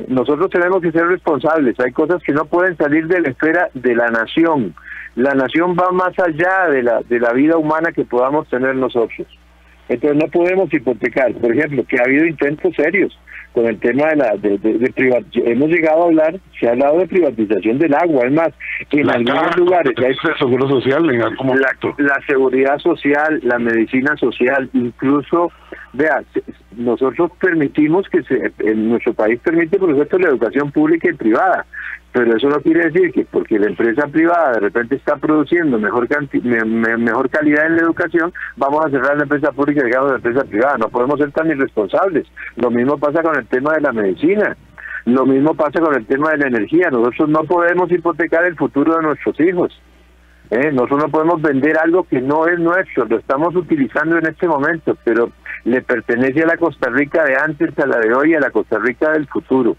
Nosotros tenemos que ser responsables. Hay cosas que no pueden salir de la esfera de la nación. La nación va más allá de la vida humana que podamos tener nosotros. Entonces no podemos hipotecar. Por ejemplo, que ha habido intentos serios con el tema de privatización. Hemos llegado a hablar, se ha hablado de privatización del agua. Es más, en algunos lugares hay seguro social, la seguridad social, la medicina social, incluso, vea, nosotros permitimos en nuestro país permite, por supuesto, la educación pública y privada, pero eso no quiere decir que porque la empresa privada de repente está produciendo mejor calidad en la educación, vamos a cerrar la empresa pública y digamos la empresa privada. No podemos ser tan irresponsables. Lo mismo pasa con el tema de la medicina, lo mismo pasa con el tema de la energía. Nosotros no podemos hipotecar el futuro de nuestros hijos. Nosotros no podemos vender algo que no es nuestro, lo estamos utilizando en este momento, pero le pertenece a la Costa Rica de antes, a la de hoy, a la Costa Rica del futuro.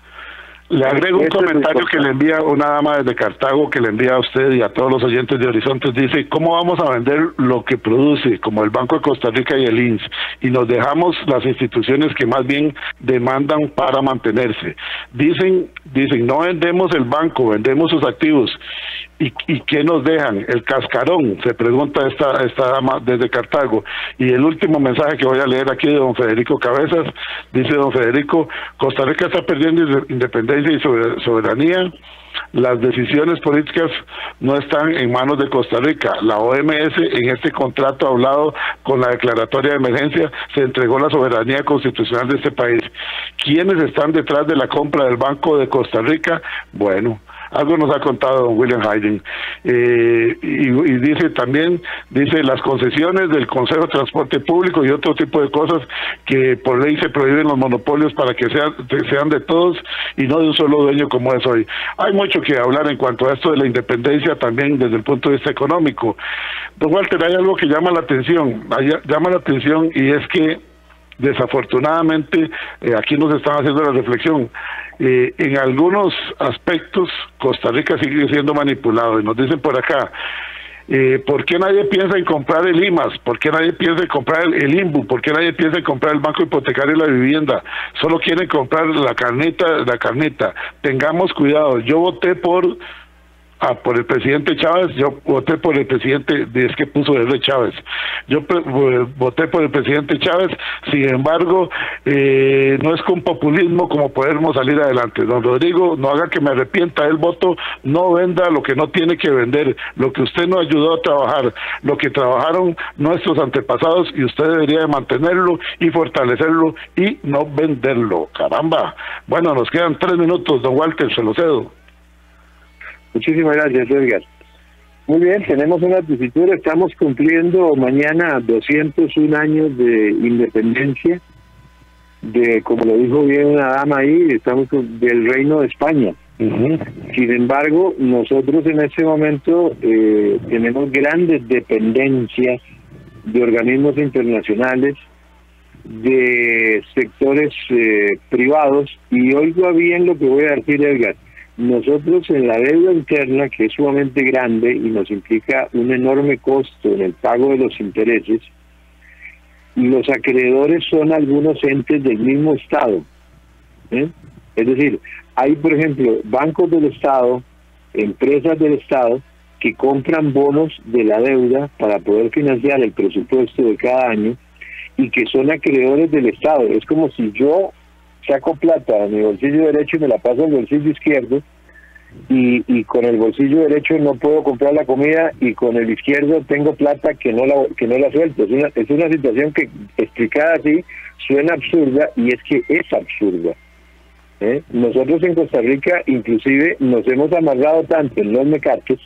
Le agrego un comentario que le envía una dama desde Cartago, que le envía a usted y a todos los oyentes de Horizontes. Dice, ¿cómo vamos a vender lo que produce, como el Banco de Costa Rica y el INS? Y nos dejamos las instituciones que más bien demandan para mantenerse. Dicen, no vendemos el banco, vendemos sus activos. ¿Y qué nos dejan? El cascarón, se pregunta esta dama desde Cartago. Y el último mensaje que voy a leer aquí de don Federico Cabezas, dice don Federico, Costa Rica está perdiendo independencia y soberanía. Las decisiones políticas no están en manos de Costa Rica. La OMS en este contrato hablado con la declaratoria de emergencia se entregó la soberanía constitucional de este país. ¿Quiénes están detrás de la compra del Banco de Costa Rica? Bueno, algo nos ha contado don William Hayden. Y dice también, las concesiones del Consejo de Transporte Público y otro tipo de cosas que por ley se prohíben los monopolios para que sean de todos y no de un solo dueño como es hoy. Hay mucho que hablar en cuanto a esto de la independencia también desde el punto de vista económico. Don Walter, hay algo que llama la atención, y es que desafortunadamente aquí nos están haciendo la reflexión. En algunos aspectos Costa Rica sigue siendo manipulado y nos dicen por acá, ¿por qué nadie piensa en comprar el IMAS? ¿Por qué nadie piensa en comprar el INBU? ¿Por qué nadie piensa en comprar el Banco Hipotecario y la Vivienda? Solo quieren comprar la carneta. Tengamos cuidado. Yo voté por por el presidente Chávez. Yo voté por el presidente, es que puso R. Chávez. Yo voté por el presidente Chávez, sin embargo, no es con populismo como podemos salir adelante. Don Rodrigo, no haga que me arrepienta del voto, no venda lo que no tiene que vender, lo que usted nos ayudó a trabajar, lo que trabajaron nuestros antepasados, y usted debería de mantenerlo y fortalecerlo y no venderlo. Caramba. Bueno, nos quedan 3 minutos, don Walter, se lo cedo. Muchísimas gracias, Edgar. Muy bien, tenemos una tesitura, estamos cumpliendo mañana 201 años de independencia, de, como lo dijo bien una dama ahí, estamos del Reino de España. Sin embargo, nosotros en este momento tenemos grandes dependencias de organismos internacionales, de sectores privados, y oiga bien lo que voy a decir, Edgar. Nosotros en la deuda interna, que es sumamente grande y nos implica un enorme costo en el pago de los intereses, los acreedores son algunos entes del mismo Estado. Es decir, hay, por ejemplo, bancos del Estado, empresas del Estado, que compran bonos de la deuda para poder financiar el presupuesto de cada año, y que son acreedores del Estado. Es como si yo saco plata de mi bolsillo derecho y me la paso al bolsillo izquierdo, y con el bolsillo derecho no puedo comprar la comida, y con el izquierdo tengo plata que no la suelto. Es una situación que, explicada así, suena absurda, y es que es absurda. Nosotros en Costa Rica inclusive nos hemos amarrado tanto en los mecatos,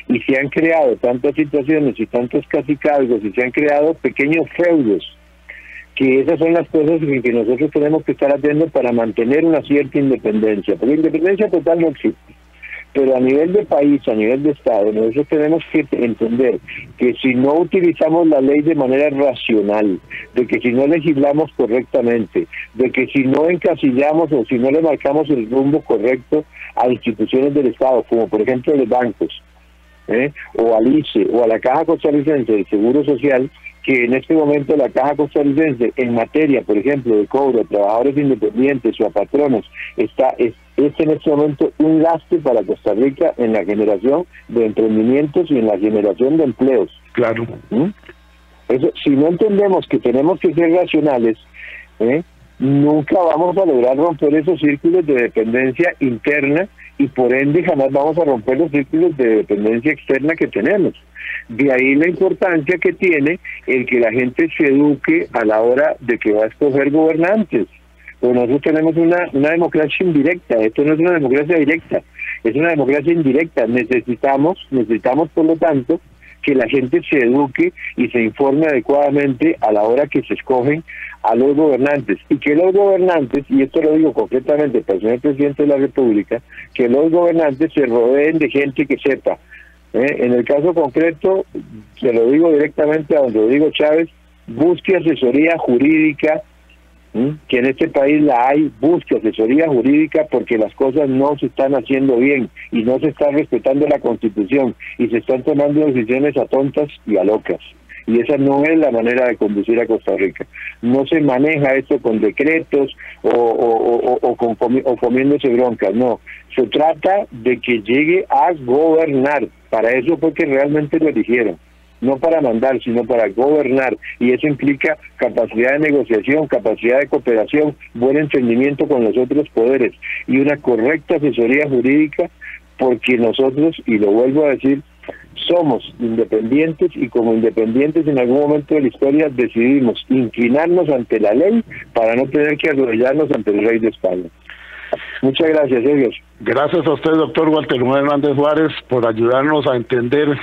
y se han creado tantas situaciones y tantos cacicazgos, y se han creado pequeños feudos, que esas son las cosas en que nosotros tenemos que estar atentos para mantener una cierta independencia, porque independencia total no existe. Pero a nivel de país, a nivel de Estado, nosotros tenemos que entender que si no utilizamos la ley de manera racional, de que si no legislamos correctamente, de que si no encasillamos o si no le marcamos el rumbo correcto a instituciones del Estado, como por ejemplo los bancos, o al ICE, o a la Caja Costarricense del Seguro Social, que en este momento la Caja Costarricense, en materia, por ejemplo, de cobro a trabajadores independientes o a patronos, es en este momento un lastre para Costa Rica en la generación de emprendimientos y en la generación de empleos. Claro. Eso, si no entendemos que tenemos que ser racionales, nunca vamos a lograr romper esos círculos de dependencia interna, y por ende jamás vamos a romper los círculos de dependencia externa que tenemos. De ahí la importancia que tiene el que la gente se eduque a la hora de que va a escoger gobernantes. Pues nosotros tenemos una democracia indirecta. Esto no es una democracia directa, es una democracia indirecta. Necesitamos por lo tanto que la gente se eduque y se informe adecuadamente a la hora que se escogen a los gobernantes, y que los gobernantes, y esto lo digo concretamente para el señor presidente de la República, que los gobernantes se rodeen de gente que sepa. En el caso concreto, se lo digo directamente a don Rodrigo Chávez, busque asesoría jurídica, que en este país la hay, busque asesoría jurídica, porque las cosas no se están haciendo bien y no se está respetando la Constitución y se están tomando decisiones a tontas y a locas. Y esa no es la manera de conducir a Costa Rica. No se maneja esto con decretos o comiéndose broncas, no. Se trata de que llegue a gobernar. Para eso fue que realmente lo eligieron. No para mandar, sino para gobernar. Y eso implica capacidad de negociación, capacidad de cooperación, buen entendimiento con los otros poderes y una correcta asesoría jurídica, porque nosotros, y lo vuelvo a decir, somos independientes, y como independientes en algún momento de la historia decidimos inclinarnos ante la ley para no tener que arrodillarnos ante el rey de España. Muchas gracias, Edgar. Gracias a usted, doctor Walter Hernández Juárez, por ayudarnos a entender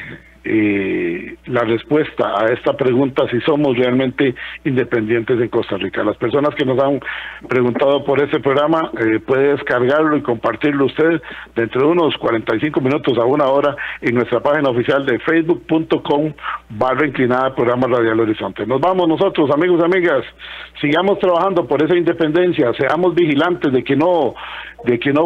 la respuesta a esta pregunta, si somos realmente independientes en Costa Rica. Las personas que nos han preguntado por este programa, puede descargarlo y compartirlo usted dentro de unos 45 minutos a una hora en nuestra página oficial de facebook.com/inclinada programa Radial Horizonte. Nos vamos nosotros, amigos y amigas, sigamos trabajando por esa independencia, seamos vigilantes de que no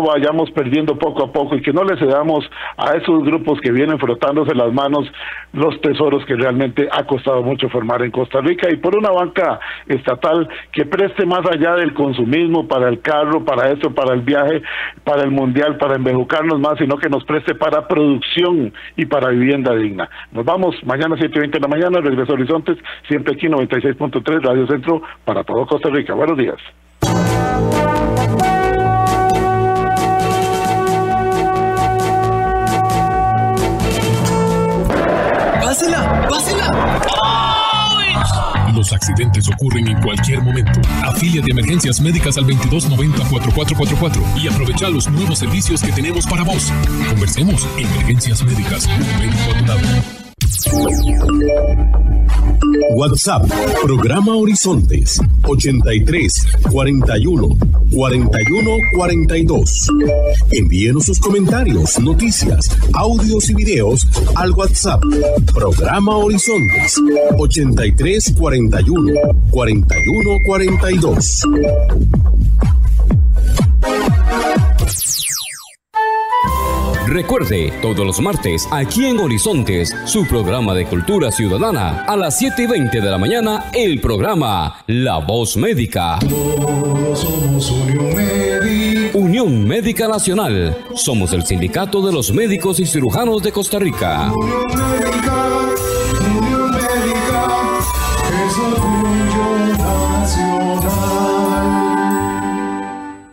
vayamos perdiendo poco a poco, y que no le cedamos a esos grupos que vienen frotándose las manos los tesoros que realmente ha costado mucho formar en Costa Rica, y por una banca estatal que preste más allá del consumismo para el carro, para esto, para el viaje, para el mundial, para embejucarnos más, sino que nos preste para producción y para vivienda digna. Nos vamos mañana 7:20 de la mañana, regreso a Horizontes, siempre aquí 96.3 Radio Centro para todo Costa Rica. Buenos días. ¡Pásela! Los accidentes ocurren en cualquier momento. Afilia de Emergencias Médicas al 2290-4444 y aprovecha los nuevos servicios que tenemos para vos. Conversemos. Emergencias Médicas, un médico a tu lado. WhatsApp, programa Horizontes, 83 41 41 42. Envíenos sus comentarios, noticias, audios y videos al WhatsApp, programa Horizontes, 83 41 41 42. Recuerde, todos los martes, aquí en Horizontes, su programa de cultura ciudadana, a las 7:20 de la mañana, el programa La Voz Médica. Todos somos Unión Médica. Unión Médica Nacional. Somos el sindicato de los médicos y cirujanos de Costa Rica. Unión Médica.